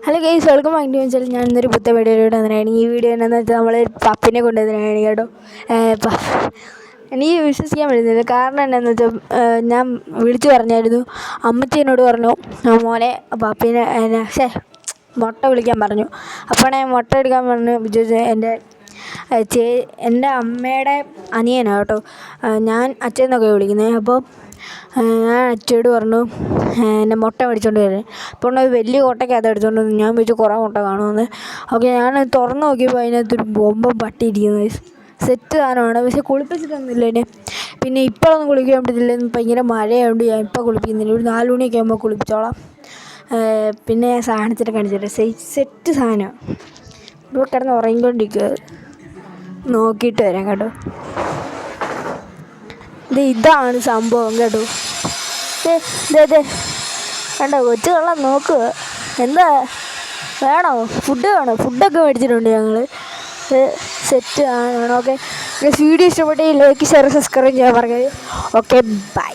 Hello guys, welcome back to വെച്ചാൽ ഞാൻ ഇന്നൊരു പുതിയ വീഡിയോയിലൂടെ വന്നതാണ്. ഈ വീഡിയോ എന്താണെന്ന് വെച്ചാൽ നമ്മൾ പപ്പിനെ കൊണ്ടുവന്നതാണ് കേട്ടോ. എനിക്ക് വിശ്വസിക്കാൻ പറ്റുന്നില്ല. കാരണം എന്താണെന്ന് വെച്ചാൽ ഞാൻ വിളിച്ചു പറഞ്ഞായിരുന്നു. അമ്മച്ചി എന്നോട് പറഞ്ഞു, മോനെ പപ്പീനെ മുട്ട വിളിക്കാൻ പറഞ്ഞു. അപ്പോഴാണ് മുട്ട എടുക്കാൻ പറഞ്ഞു. എൻ്റെ അമ്മയുടെ അനിയനാണ് കേട്ടോ. ഞാൻ അച്ഛൻ എന്നൊക്കെ വിളിക്കുന്നത്. അപ്പോൾ ഞാൻ അച്ഛയോട് പറഞ്ഞു എൻ്റെ മുട്ട മേടിച്ചുകൊണ്ട് വരാൻ. അപ്പോൾ ഒരു വലിയ കൊട്ടയ്ക്കകത്ത് എടുത്തുകൊണ്ട് വന്നു. ഞാൻ വെച്ച് കുറേ മുട്ട കാണുമെന്ന്. ഓക്കെ, ഞാൻ തുറന്ന് നോക്കിയപ്പോൾ അതിനകത്തൊരു ബൊമ്പ പട്ടി ഇരിക്കുന്നത്. സെറ്റ് സാധനമാണ്, പക്ഷെ കുളിപ്പിച്ചിട്ടൊന്നുമില്ല എന്നെ. പിന്നെ ഇപ്പോഴൊന്നും കുളിക്കാൻ പറ്റത്തില്ല, ഭയങ്കര മഴയായതുകൊണ്ട് ഞാൻ ഇപ്പോൾ കുളിപ്പിക്കുന്നില്ല. ഒരു 4 മണിയൊക്കെ ആകുമ്പോൾ കുളിപ്പിച്ചോളാം. പിന്നെ ഞാൻ സാധനത്തിനെ കാണിച്ചിട്ട് സെറ്റ് സാധനമാണ്. ഇപ്പോൾ കിടന്ന് ഉറങ്ങിക്കൊണ്ടിരിക്കുക. നോക്കിയിട്ട് വരാം കേട്ടോ. ഇതാണ് സംഭവം കേട്ടോ. കണ്ടോ, കൊച്ചു കള്ളം നോക്കുക. എന്താ വേണോ? ഫുഡ് വേണോ? ഫുഡൊക്കെ മേടിച്ചിട്ടുണ്ട് ഞങ്ങൾ. സെറ്റ് ആണ്. ഓക്കെ, വീഡിയോ ഇഷ്ടപ്പെട്ടെങ്കിൽ ലൈക്ക്, ഷെയർ, സബ്സ്ക്രൈബ് ചെയ്യാൻ പറഞ്ഞത്. Okay, by.